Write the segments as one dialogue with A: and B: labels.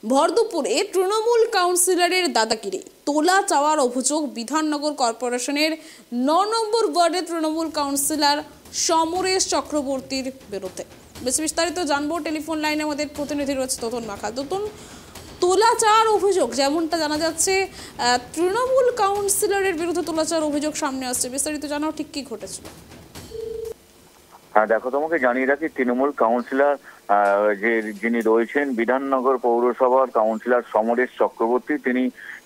A: ভরদুপুরে তৃণমূল কাউন্সিলরের দাদাগিরি, তোলা চাওয়ার অভিযোগ বিধাননগর কর্পোরেশনের ৯ নম্বর ওয়ার্ডের তৃণমূল কাউন্সিলর সমরেশ চক্রবর্তীর বিরুদ্ধে। বেশি বিস্তারিত জানবো, টেলিফোন লাইনে আমাদের প্রতিনিধি রয়েছে তোতন মাখা। তোতন, তোলা চাওয়ার অভিযোগ যেমনটা জানা যাচ্ছে তৃণমূল কাউন্সিলরের বিরুদ্ধে তোলা চাওয়ার অভিযোগ সামনে আসছে, বিস্তারিত জানাও ঠিক কি ঘটেছিল।
B: হ্যাঁ দেখো, তোমাকে জানিয়ে রাখি তৃণমূল কাউন্সিলর যিনি রয়েছেন বিধাননগর পৌরসভার কাউন্সিলর সমরেশ চক্রবর্তী, তিনি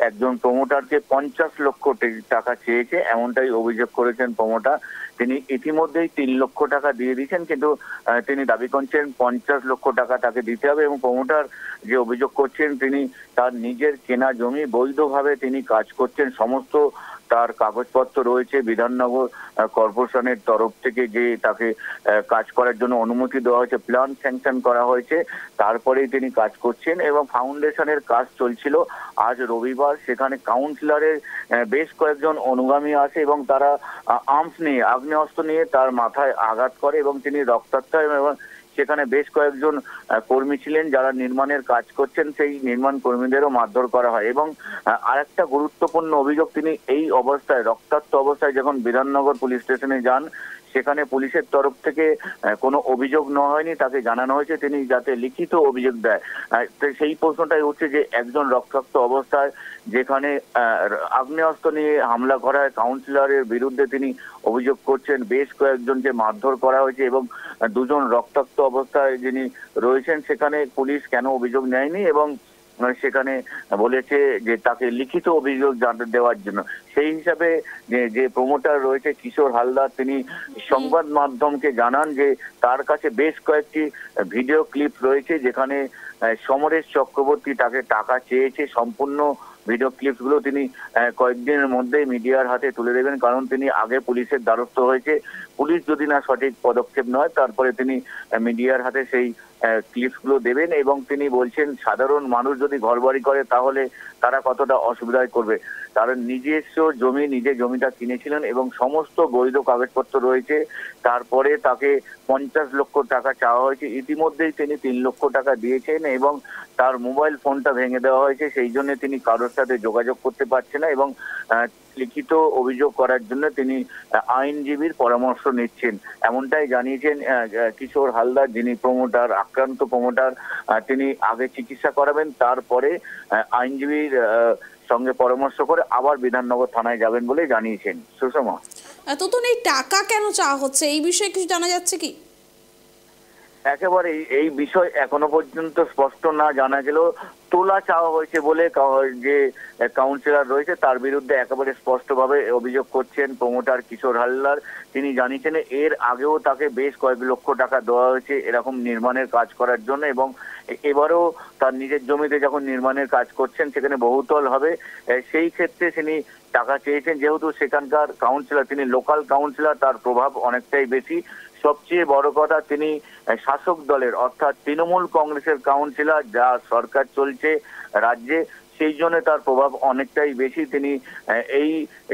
B: একজন প্রমোটারকে 50 লক্ষ টাকা চেয়েছে, এমনটাই অভিযোগ করেছেন প্রমোটার। তিনি ইতিমধ্যেই 3 লক্ষ টাকা দিয়ে দিয়েছেন, কিন্তু তিনি দাবি করছেন 50 লক্ষ টাকা তাকে দিতে হবে। এবং প্রমোটার যে অভিযোগ করছেন, তিনি তার নিজের কেনা জমি বৈধভাবে তিনি কাজ করছেন, সমস্ত তার কাগজপত্র রয়েছে বিধাননগর কর্পোরেশনের তরফ থেকে, যে তাকে কাজ করার জন্য অনুমতি দেওয়া হয়েছে, প্ল্যান স্যাংশন করা হয়েছে, তারপরেই তিনি কাজ করছেন। এবং ফাউন্ডেশনের কাজ চলছিল আজ রবিবার, সেখানে কাউন্সিলরের বেশ কয়েকজন অনুগামী আসে এবং তারা আর্মস নিয়ে, আগ্নেয়াস্ত্র নিয়ে তার মাথায় আঘাত করে এবং তিনি রক্তাক্ত হয়। এবং সেখানে বেশ কয়েকজন কর্মী ছিলেন যারা নির্মাণের কাজ করছেন, সেই নির্মাণ কর্মীদেরও মারধর করা হয়। এবং আরেকটা গুরুত্বপূর্ণ অভিযোগ, তিনি এই অবস্থায় রক্তাক্ত অবস্থায় যখন বিধাননগর পুলিশ স্টেশনে যান, সেখানে পুলিশের তরফ থেকে কোনো অভিযোগ নেওয়া হয়নি, তাকে জানানো হয়েছে তিনি যাতে লিখিত অভিযোগ দেয়। সেই প্রশ্নটাই উঠছে যে একজন রক্তাক্ত অবস্থায় যেখানে আগ্নেয়াস্ত্র নিয়ে হামলা করা হয়, কাউন্সিলরের বিরুদ্ধে তিনি অভিযোগ করছেন বেশ কয়েকজনকে মারধর করা হয়েছে এবং 2 জন রক্তাক্ত অবস্থায় যিনি রয়েছেন, সেখানে পুলিশ কেন অভিযোগ নেয়নি এবং সেখানে বলেছে যে তাকে লিখিত অভিযোগ দেওয়ার জন্য। সেই হিসাবে যে প্রমোটার রয়েছে কিশোর হালদার, তিনি সংবাদ মাধ্যমকে জানান যে তার কাছে বেশ কয়েকটি ভিডিও ক্লিপ রয়েছে যেখানে সমরেশ চক্রবর্তী তাকে টাকা চেয়েছে। সম্পূর্ণ ভিডিও ক্লিপসগুলো তিনি কয়েকদিনের মধ্যেই মিডিয়ার হাতে তুলে দেবেন, কারণ তিনি আগে পুলিশের দ্বারস্থ হয়েছে। পুলিশ যদি না সঠিক পদক্ষেপ নয়, তারপরে তিনি মিডিয়ার হাতে সেই ক্লিপসগুলো দেবেন। এবং তিনি বলছেন সাধারণ মানুষ যদি ঘরবাড়ি করে তাহলে তারা কতটা অসুবিধায় করবে। কারণ নিজস্ব জমি, নিজে জমিটা কিনেছিলেন এবং সমস্ত বৈধ কাগজপত্র রয়েছে, তারপরে তাকে 50 লক্ষ টাকা চাওয়া হয়েছে। ইতিমধ্যেই তিনি 3 লক্ষ টাকা দিয়েছেন এবং তার মোবাইল ফোনটা ভেঙে দেওয়া হয়েছে, সেই জন্য তিনি কারোর সাথে যোগাযোগ করতে পারছে না এবং লিখিত অভিযোগ করার জন্য তিনি আইনজীবীর পরামর্শ নিচ্ছেন, এমনটাই জানিয়েছেন কিশোর হালদার, যিনি প্রমোটার, আক্রান্ত প্রমোটার। তিনি আগে চিকিৎসা করাবেন, তারপরে আইনজীবীর সঙ্গে পরামর্শ করে আবার বিধাননগর থানায় যাবেন বলে জানিয়েছেন। সুষমা,
A: তো এই টাকা কেন চাওয়া হচ্ছে, এই বিষয়ে কিছু জানা যাচ্ছে কি?
B: একেবারে এই বিষয় এখনো পর্যন্ত স্পষ্ট না জানা গেলেও তোলা চাওয়া হয়েছে বলে যে কাউন্সিলর রয়েছে তার বিরুদ্ধে একেবারে স্পষ্টভাবে অভিযোগ করছেন প্রমোটার কিশোর হালদার। তিনি জানিয়েছেন এর আগেও তাকে বেশ কয়েক লক্ষ টাকা দেওয়া হয়েছে এরকম নির্মাণের কাজ করার জন্য, এবং এবারও তার নিজের জমিতে যখন নির্মাণের কাজ করছেন সেখানে বহুতল হবে, সেই ক্ষেত্রে তিনি টাকা চেয়েছেন। যেহেতু সেখানকার কাউন্সিলর, তিনি লোকাল কাউন্সিলর, তার প্রভাব অনেকটাই বেশি। সবচেয়ে বড় কথা, তিনি শাসক দলের অর্থাৎ তৃণমূল কংগ্রেসের কাউন্সিলর, যা সরকার চলছে রাজ্যে, সেই জন্য তার প্রভাব অনেকটাই বেশি। তিনি এই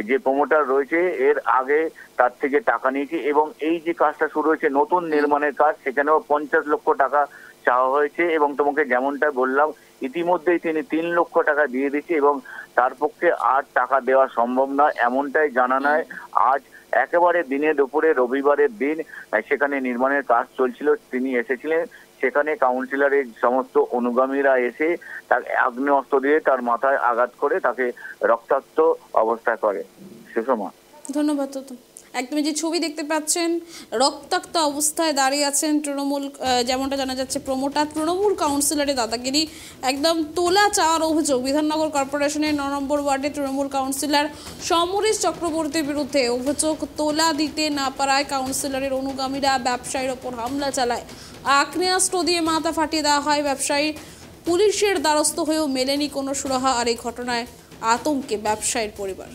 B: যে প্রমোটার রয়েছে এর আগে তার থেকে টাকা নিয়েছে এবং এই যে কাজটা শুরু হয়েছে নতুন নির্মাণের কাজ, সেখানেও 50 লক্ষ টাকা চাওয়া হয়েছে এবং তোমাকে যেমনটা বললাম ইতিমধ্যেই তিনি 3 লক্ষ টাকা দিয়ে দিচ্ছে এবং তার পক্ষে আর টাকা দেওয়া সম্ভব নয়, এমনটাই জানানো। আজ একেবারে দিনে দুপুরে রবিবারের দিন সেখানে নির্মাণের কাজ চলছিল, তিনি এসেছিলেন। সেখানে কাউন্সিলরের সমস্ত অনুগামীরা এসে তাকে আগ্নেয়াস্ত্র দিয়ে তার মাথায় আঘাত করে তাকে রক্তাক্ত অবস্থা করে। সুষমা,
A: ধন্যবাদ। একদমই যে ছবি দেখতে পাচ্ছেন, রক্তাক্ত অবস্থায় দাঁড়িয়ে আছেন তৃণমূল, যেমনটা জানা যাচ্ছে প্রমোটার, তৃণমূল কাউন্সিলরের দাদাগিরি, একদম তোলা চাওয়ার অভিযোগ বিধাননগর কর্পোরেশনের 9 নম্বর ওয়ার্ডে তৃণমূল কাউন্সিলর সমরেশ চক্রবর্তীর বিরুদ্ধে অভিযোগ। তোলা দিতে না পারায় কাউন্সিলরের অনুগামীরা ব্যবসায়ীর ওপর হামলা চালায়, আগ্নেয়াস্ত্র দিয়ে মাথা ফাটিয়ে দেওয়া হয় ব্যবসায়ী। পুলিশের দ্বারস্থ হয়েও মেলেনি কোনো সুরাহা, আর এই ঘটনায় আতঙ্কে ব্যবসায়ীর পরিবার।